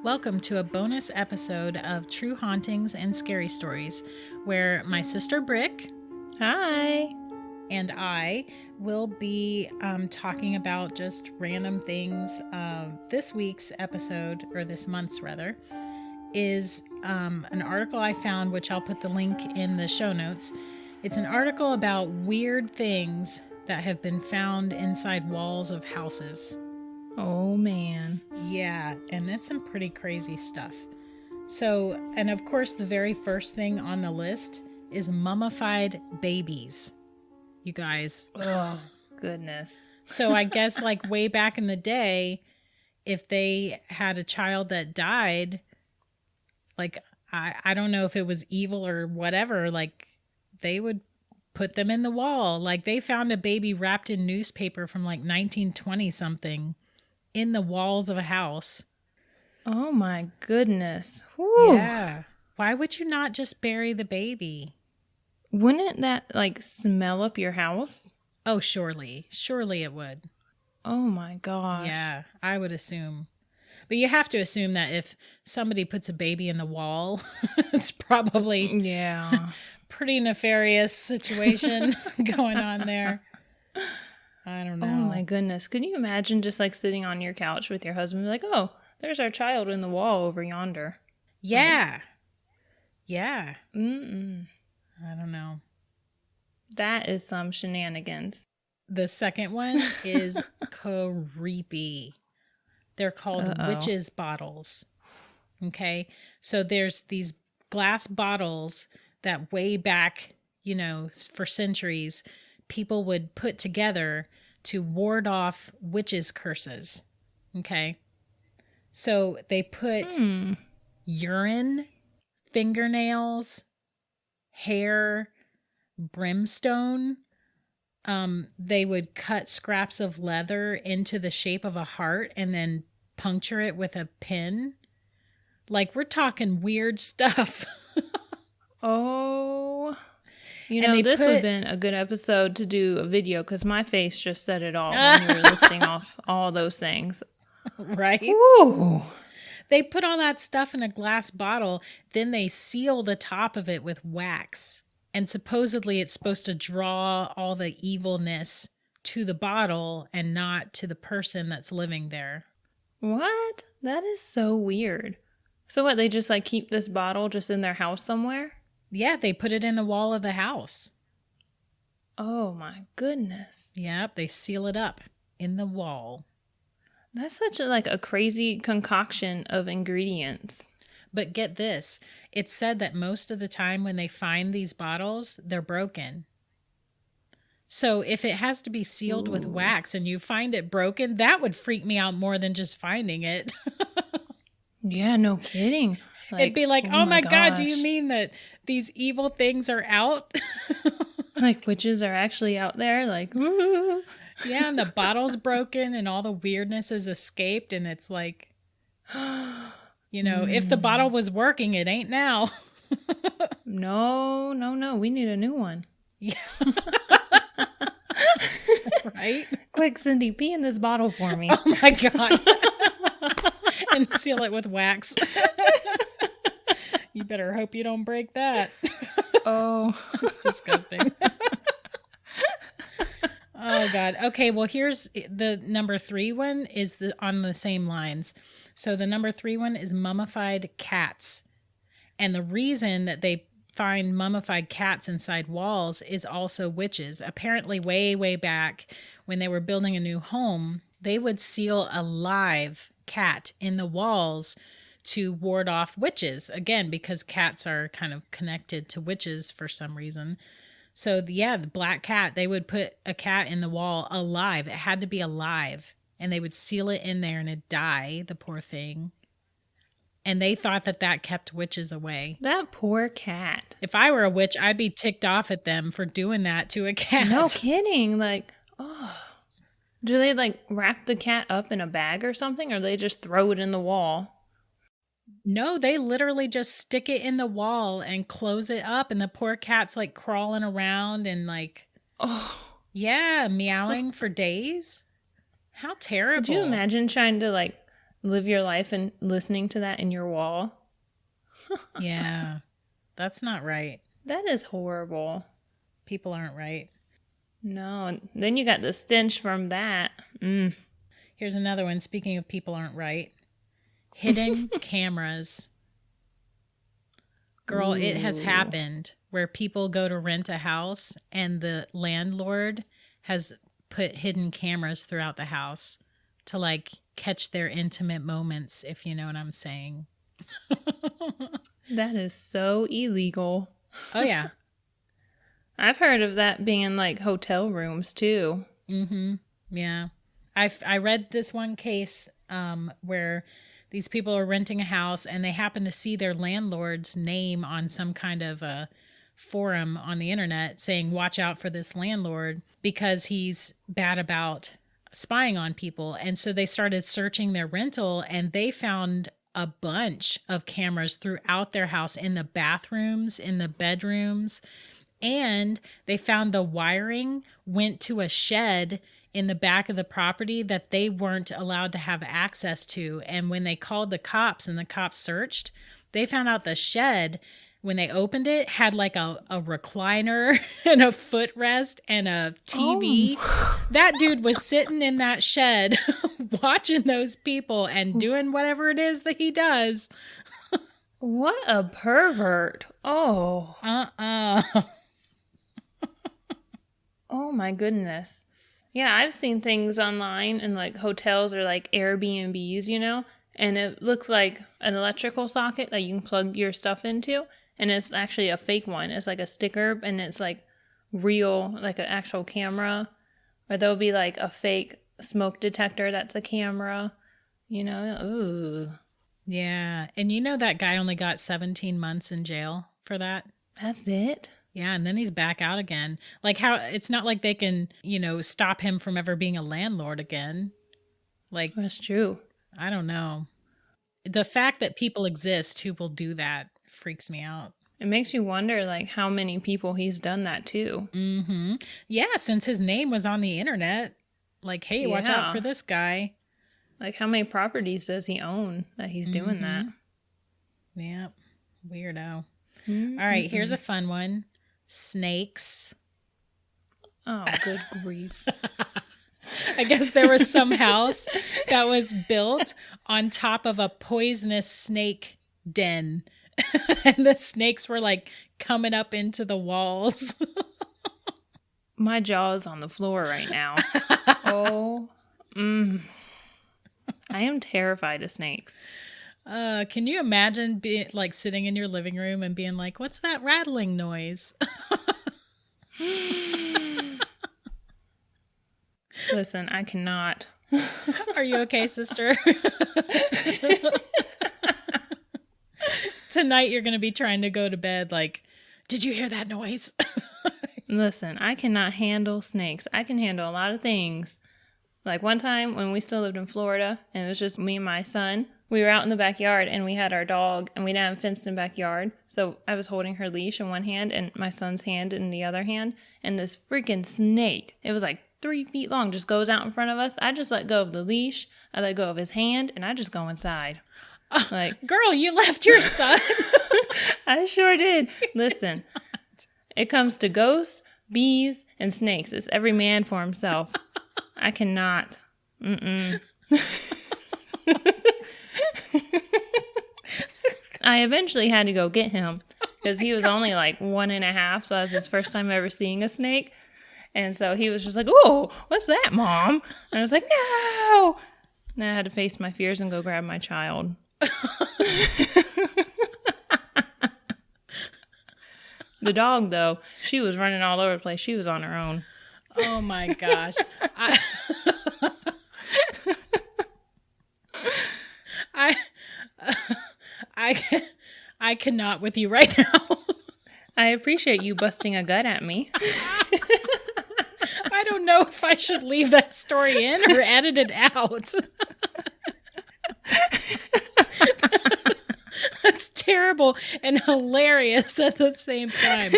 Welcome to a bonus episode of True Hauntings and Scary Stories, where my sister Brick Hi. and I will be talking about just random things. This week's episode, or this month's rather, is an article I found, which I'll put the link in the show notes. It's an article about weird things that have been found inside walls of houses. Oh, man. Yeah, and it's some pretty crazy stuff. So, and of course, the very first thing on the list is mummified babies. You guys. Oh, goodness. So I guess like way back in the day, if they had a child that died, like, I don't know if it was evil or whatever, like they would put them in the wall. Like they found a baby wrapped in newspaper from like 1920 something in the walls of a house. Oh, my goodness. Whew. Yeah. Why would you not just bury the baby? Wouldn't that, smell up your house? Oh, surely. Surely it would. Oh, my gosh. Yeah, I would assume. But you have to assume that if somebody puts a baby in the wall, it's probably Yeah. pretty nefarious situation going on there. I don't know. Oh, my goodness. Could you imagine just, sitting on your couch with your husband and be like, oh, there's our child in the wall over yonder? Yeah. Yeah. Mm-mm. I don't know. That is some shenanigans. The second one is creepy. They're called witches' bottles. Okay. So there's these glass bottles that way back, for centuries, people would put together to ward off witches' curses. Okay. So they put urine, fingernails, hair, brimstone. They would cut scraps of leather into the shape of a heart and then puncture it with a pin. Like, we're talking weird stuff. Oh, this would have been a good episode to do a video because my face just said it all when you were listing off all those things. Right? Ooh. They put all that stuff in a glass bottle, then they seal the top of it with wax. And supposedly it's supposed to draw all the evilness to the bottle and not to the person that's living there. What? That is so weird. So what, they just keep this bottle just in their house somewhere? Yeah, they put it in the wall of the house. Oh my goodness. Yep, they seal it up in the wall. That's such a crazy concoction of ingredients. But get this, it's said that most of the time when they find these bottles, they're broken. So if it has to be sealed with wax and you find it broken, that would freak me out more than just finding it. Yeah, no kidding. It'd be like, oh my God, do you mean that these evil things are out? Witches are actually out there? Yeah, and the bottle's broken and all the weirdness has escaped and it's like, if the bottle was working, it ain't now. No. We need a new one. Yeah. Right? Quick, Cindy, pee in this bottle for me. Oh my God. And seal it with wax. You better hope you don't break that. Oh, it's disgusting. Oh God. Okay, well here's the number 3 one is on the same lines. So the number 3 one is mummified cats. And the reason that they find mummified cats inside walls is also witches. Apparently way, way back when they were building a new home, they would seal a live cat in the walls to ward off witches. Again, because cats are kind of connected to witches for some reason. So the black cat, they would put a cat in the wall alive. It had to be alive. And they would seal it in there and it'd die, the poor thing. And they thought that kept witches away. That poor cat. If I were a witch, I'd be ticked off at them for doing that to a cat. No kidding. Do they wrap the cat up in a bag or something, or they just throw it in the wall? No, they literally just stick it in the wall and close it up, and the poor cat's crawling around and meowing for days. How terrible. Could you imagine trying to live your life and listening to that in your wall. Yeah, that's not right. That is horrible. People aren't right. No, then you got the stench from that. Here's another one. Speaking of people aren't right. Hidden cameras. Girl, It has happened where people go to rent a house and the landlord has put hidden cameras throughout the house to like catch their intimate moments, if you know what I'm saying. That is so illegal. Oh, yeah. I've heard of that being in like hotel rooms too. Mm-hmm. Yeah. I read this one case where these people are renting a house and they happen to see their landlord's name on some kind of a forum on the internet saying, watch out for this landlord because he's bad about spying on people. And so they started searching their rental and they found a bunch of cameras throughout their house, in the bathrooms, in the bedrooms. And they found the wiring went to a shed in the back of the property that they weren't allowed to have access to. And when they called the cops and the cops searched, they found out the shed, when they opened it, had like a recliner and a footrest and a TV. Oh. That dude was sitting in that shed watching those people and doing whatever it is that he does. What a pervert. Oh. Oh my goodness. Yeah, I've seen things online in like hotels or like Airbnbs, you know, and it looks like an electrical socket that you can plug your stuff into, and it's actually a fake one. It's like a sticker, and it's like real, like an actual camera, or there'll be like a fake smoke detector that's a camera, you know. Ooh. Yeah, and you know that guy only got 17 months in jail for that? That's it? Yeah, and then he's back out again. Like, how it's not like they can, you know, stop him from ever being a landlord again. Like, that's true. I don't know. The fact that people exist who will do that freaks me out. It makes you wonder, like, how many people he's done that to. Mm-hmm. Yeah, since his name was on the internet. Like, hey, watch out for this guy. Like, how many properties does he own that he's doing that? Yeah, weirdo. Mm-hmm. All right, here's a fun one. Snakes. Oh, good grief. I guess there was some house that was built on top of a poisonous snake den. And the snakes were like coming up into the walls. My jaw is on the floor right now. Oh. I am terrified of snakes. Can you imagine being like sitting in your living room and being like, what's that rattling noise? Listen, I cannot. Are you okay, sister? Tonight you're going to be trying to go to bed like, did you hear that noise? Listen, I cannot handle snakes. I can handle a lot of things. Like one time when we still lived in Florida and it was just me and my son, we were out in the backyard and we had our dog and we didn't have a fenced-in backyard. So I was holding her leash in one hand and my son's hand in the other hand. And this freaking snake, it was like 3 feet long, just goes out in front of us. I just let go of the leash. I let go of his hand and I just go inside. Like, girl, you left your son. I sure did. Listen, it comes to ghosts, bees, and snakes. It's every man for himself. I cannot. I eventually had to go get him because he was only like 1.5, so that was his first time ever seeing a snake. And so he was just like, "Oh, what's that, Mom?" And I was like, "No!" And I had to face my fears and go grab my child. The dog, though, she was running all over the place. She was on her own. Oh my gosh. I cannot with you right now. I appreciate you busting a gut at me. I don't know if I should leave that story in or edit it out. That's terrible and hilarious at the same time.